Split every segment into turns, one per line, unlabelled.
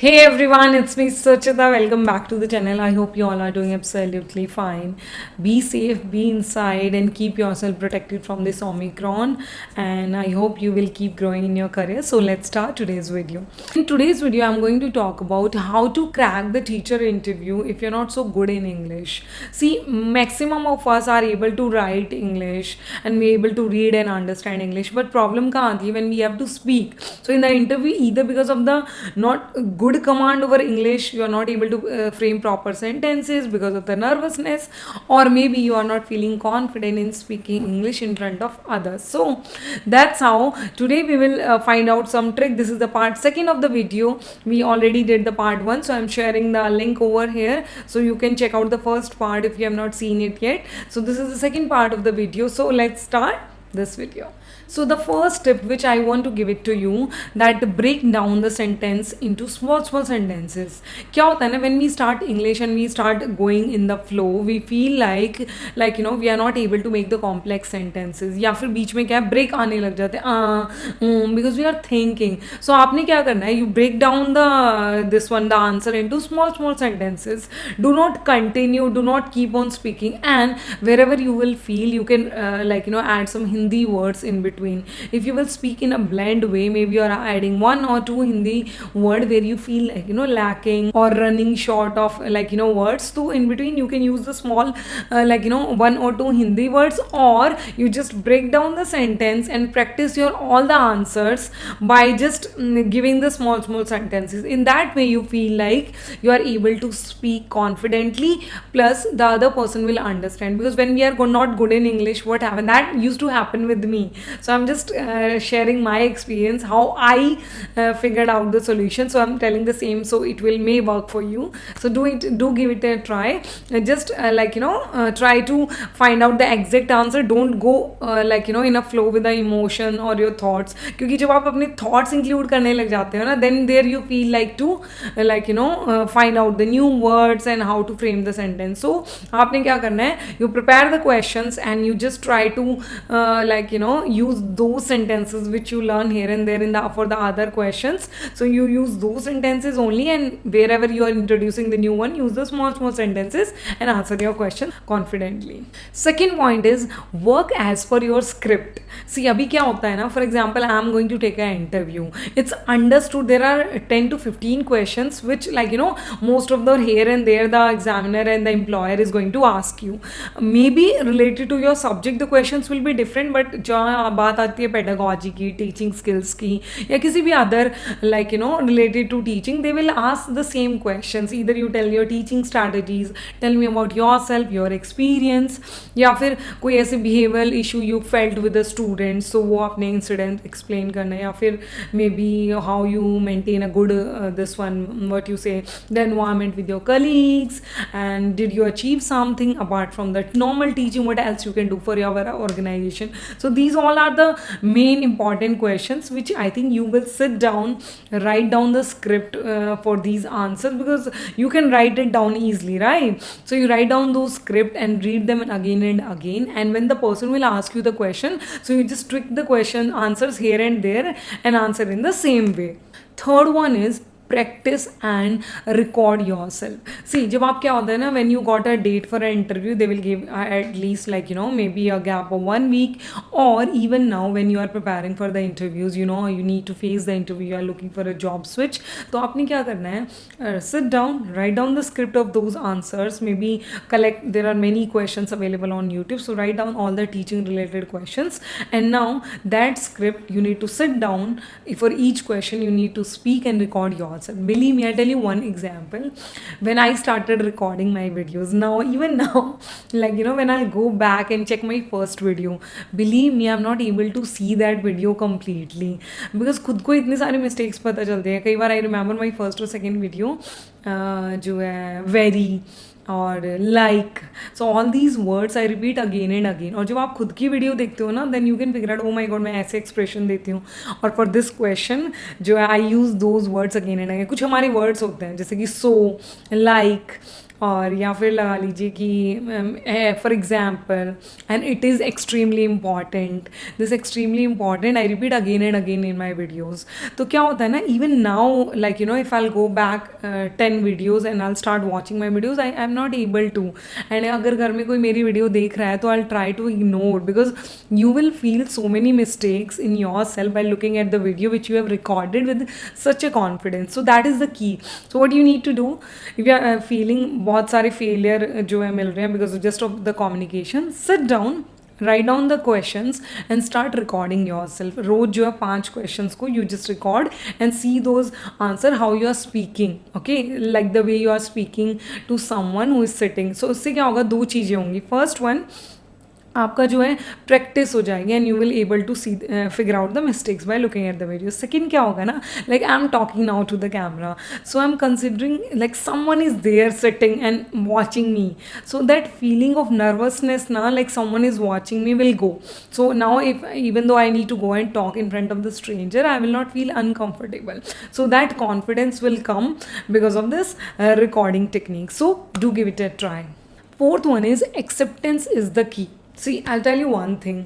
Hey everyone, it's me Suchita. Welcome back to the channel. I hope you all are doing absolutely fine. Be safe, be inside, and keep yourself protected from this Omicron. And I hope you will keep growing in your career. So let's start today's video. In today's video, I'm going to talk about how to crack the teacher interview if you're not so good in English. See, maximum of us are able to write English and we're able to read and understand English. But problem kahan aati hai when we have to speak. So in the interview, either because of the not good command over English, you are not able to frame proper sentences because of the nervousness, or maybe you are not feeling confident in speaking English in front of others. So that's how today we will find out some trick. This is the part second of the video. We already did the part one, so I'm sharing the link over here so you can check out the first part if you have not seen it yet. So this is the second part of the video. So let's start this video. So the first tip which I want to give it to you, that break down the sentence into small sentences. क्या होता है ना, when we start English and we start going in the flow, we feel like you know we are not able to make the complex sentences, या फिर बीच में क्या है break आने लग जाते हैं because we are thinking. So आपने क्या करना है, you break down the answer into small sentences. Do not continue, do not keep on speaking, and wherever you will feel you can add some Hindi words in between. If you will speak in a blend way, maybe you are adding one or two Hindi word where you feel lacking or running short of words. So in between you can use the small one or two Hindi words, or you just break down the sentence and practice your all the answers by just giving the small sentences. In that way you feel like you are able to speak confidently, plus the other person will understand. Because when we are not good in English, what happened, that used to happen with me. So I'm just sharing my experience, how I figured out the solution. So I'm telling the same, so it may work for you. So do give it a try. Just try to find out the exact answer. Don't go in a flow with the emotion or your thoughts, क्योंकि जब आप अपने thoughts include करने लग जाते हो ना, then there you feel like to find out the new words and how to frame the sentence. So आपने क्या करना है, you prepare the questions and you just try to use those sentences which you learn here and there in the for the other questions. So you use those sentences only, and wherever you are introducing the new one, use the small sentences and answer your question confidently. Second point is work as per your script. See, अभी क्या होता है ना, for example I am going to take an interview. It's understood there are 10 to 15 questions which most of the here and there the examiner and the employer is going to ask you. Maybe related to your subject the questions will be different, but जहाँ बात आती है pedagogy की, teaching skills की, या किसी भी other related to teaching, they will ask the same questions. Either you tell your teaching strategies, tell me about yourself, your experience, या फिर कोई ऐसे behavioral issue you felt with the students, so वो अपने incident explain करना है, या फिर maybe how you maintain a good what you say, the environment with your colleagues, and did you achieve something apart from that normal teaching, what else you can do for your organization. So these all are the main important questions which I think you will sit down, write down the script for these answers, because you can write it down easily, right? So you write down those script and read them again and again, and when the person will ask you the question, so you just tweak the question answers here and there and answer in the same way. Third one is practice and record yourself. See, जब आप क्या होता है ना, when you got a date for an interview, they will give at least maybe a gap of 1 week, or even now when you are preparing for the interviews, you need to face the interview, you are looking for a job switch. तो आपने क्या करना है, sit down, write down the script of those answers, maybe collect, there are many questions available on YouTube, so write down all the teaching related questions, and now that script you need to sit down. For each question you need to speak and record yourself. Believe me, I tell you one example. When I started recording my videos, even now, when I go back and check my first video, believe me, I'm not able to see that video completely, because खुद को इतने सारे mistakes पता चलते हैं. कई बार I remember my first or second video जो है very और like, so all these words I repeat again and again. और जब आप खुद की वीडियो देखते हो ना, then you can figure out, oh my god मैं ऐसे एक्सप्रेशन देती हूँ, और फॉर दिस क्वेश्चन जो है I use those words again and again. कुछ हमारे वर्ड्स होते हैं जैसे कि सो, लाइक, और या फिर लगा लीजिए कि for example, and it is extremely important, this extremely important, I repeat again and again in my videos. तो क्या होता है ना, even now like if I go back 10 videos and I start watching my videos, I am not able to. And अगर घर में कोई मेरी वीडियो देख रहा है तो I try to ignore, because you will feel so many mistakes in yourself by looking at the video which you have recorded with such a confidence. So that is the key. So what you need to do, if you are feeling बहुत सारे failure जो है मिल रहे हैं because just of the communication, sit down, write down the questions and start recording yourself. रोज जो है 5 questions को you just record and see those answer how you are speaking, okay, like the way you are speaking to someone who is sitting. So उससे क्या होगा, 2 चीज़ें होंगी. First one, आपका जो है प्रैक्टिस हो जाएगी and you will able to see figure out the mistakes by looking at the video. Second क्या होगा ना, like I am talking now to the camera, so I am considering like someone is there sitting and watching me, so that feeling of nervousness ना, like someone is watching me, will go. So now if even though I need to go and talk in front of the stranger, I will not feel uncomfortable. So that confidence will come because of this recording technique. So do give it a try. Fourth one is acceptance is the key. See, I'll tell you one thing.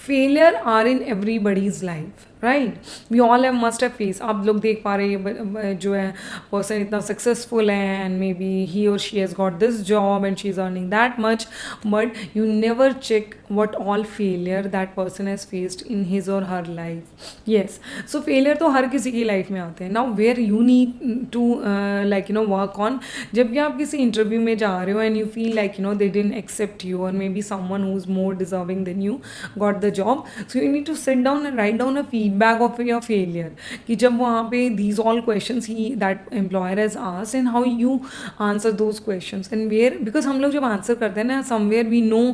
Failure are in everybody's life, right? We all must have faced. आप लोग देख पा रहे हैं जो है person इतना successful है and maybe he or she has got this job and she's earning that much, but you never check what all failure that person has faced in his or her life. Yes, so failure तो हर किसी की life में आते हैं. Now where you need to work on, जब भी आप किसी interview में जा रहे हो and you feel like they didn't accept you or maybe someone who's more deserving than you got the job, so you need to sit down and write down a feedback of your failure, कि जब वहाँ पे these all questions that employer has asked and how you answer those questions and where, because हम लोग जब answer करते हैं ना, somewhere we know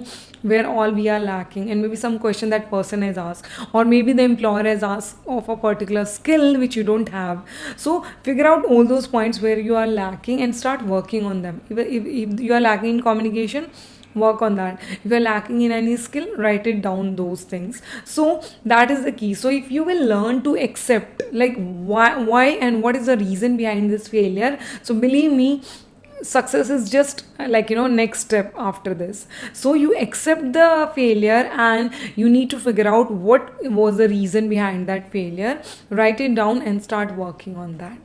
where all we are lacking and maybe some question that person has asked or maybe the employer has asked of a particular skill which you don't have. So figure out all those points where you are lacking and start working on them. If you are lacking in communication, work on that. If you're lacking in any skill, write it down, those things. So that is the key. So if you will learn to accept like why and what is the reason behind this failure, so believe me, success is just next step after this. So you accept the failure and you need to figure out what was the reason behind that failure, write it down and start working on that.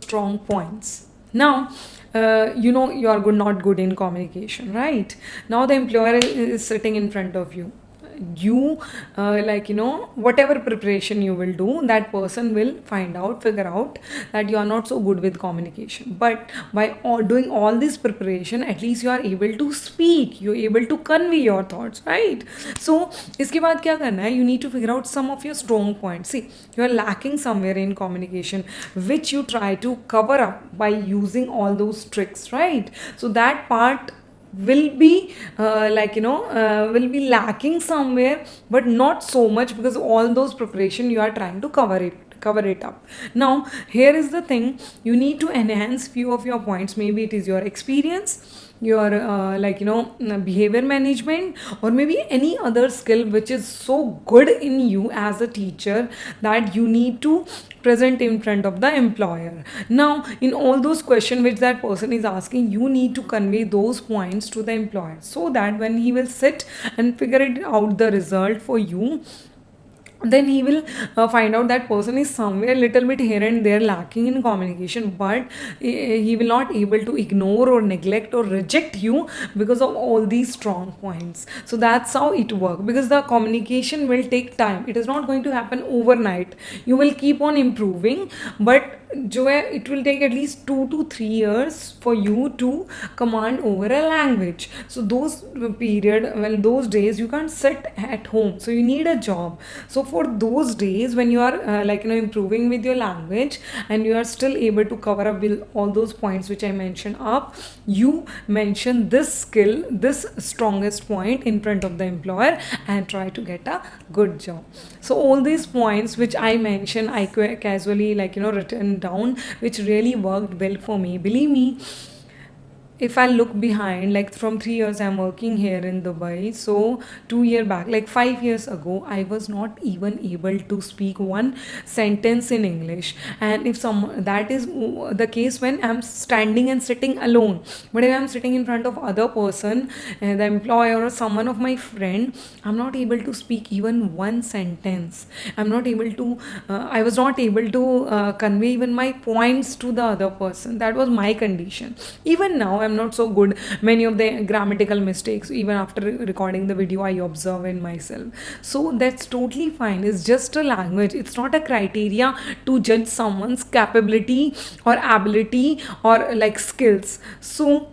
Strong points. Now you are not good in communication, right? Now the employer is sitting in front of you. You whatever preparation you will do, that person will figure out that you are not so good with communication, but by doing all this preparation, at least you are able to speak, you're able to convey your thoughts, right? So iske baad kya karna hai, you need to figure out some of your strong points. See, you are lacking somewhere in communication, which you try to cover up by using all those tricks, right? So that part will be will be lacking somewhere, but not so much, because all those preparation you are trying to cover it up. Now here is the thing, you need to enhance few of your points. Maybe it is your experience, your behavior management, or maybe any other skill which is so good in you as a teacher that you need to present in front of the employer. Now in all those questions which that person is asking, you need to convey those points to the employer, so that when he will sit and figure it out the result for you, then he will find out that person is somewhere a little bit here and there lacking in communication, but he will not able to ignore or neglect or reject you because of all these strong points. So that's how it works, because the communication will take time. It is not going to happen overnight. You will keep on improving, but जो है it will take at least 2 to 3 years for you to command over a language. So those those days you can't sit at home, so you need a job. So for those days when you are improving with your language and you are still able to cover up with all those points which I mentioned up, you mention this skill, this strongest point in front of the employer and try to get a good job. So all these points which I mentioned, I casually written down, which really worked well for me. Believe me, if I look behind, like from 3 years I'm working here in Dubai. So 2 year back, like 5 years ago, I was not even able to speak one sentence in English. And if some that is the case when I'm standing and sitting alone, but if I'm sitting in front of other person, the employer or someone of my friend, I'm not able to speak even one sentence. I'm not able to. I was not able to convey even my points to the other person. That was my condition. Even now I'm not so good. Many of the grammatical mistakes, even after recording the video, I observe in myself. So that's totally fine. It's just a language. It's not a criteria to judge someone's capability or ability or like skills. So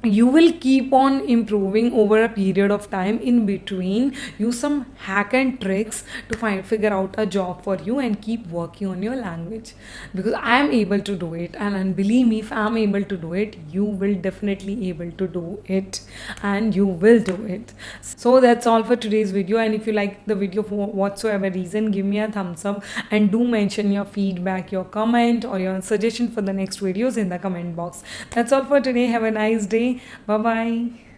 you will keep on improving over a period of time. In between, use some hack and tricks to figure out a job for you and keep working on your language, because I am able to do it. And believe me, if I am able to do it, you will definitely able to do it, and you will do it. So that's all for today's video. And if you like the video for whatsoever reason, give me a thumbs up, and do mention your feedback, your comment, or your suggestion for the next videos in the comment box. That's all for today. Have a nice day. Bye bye.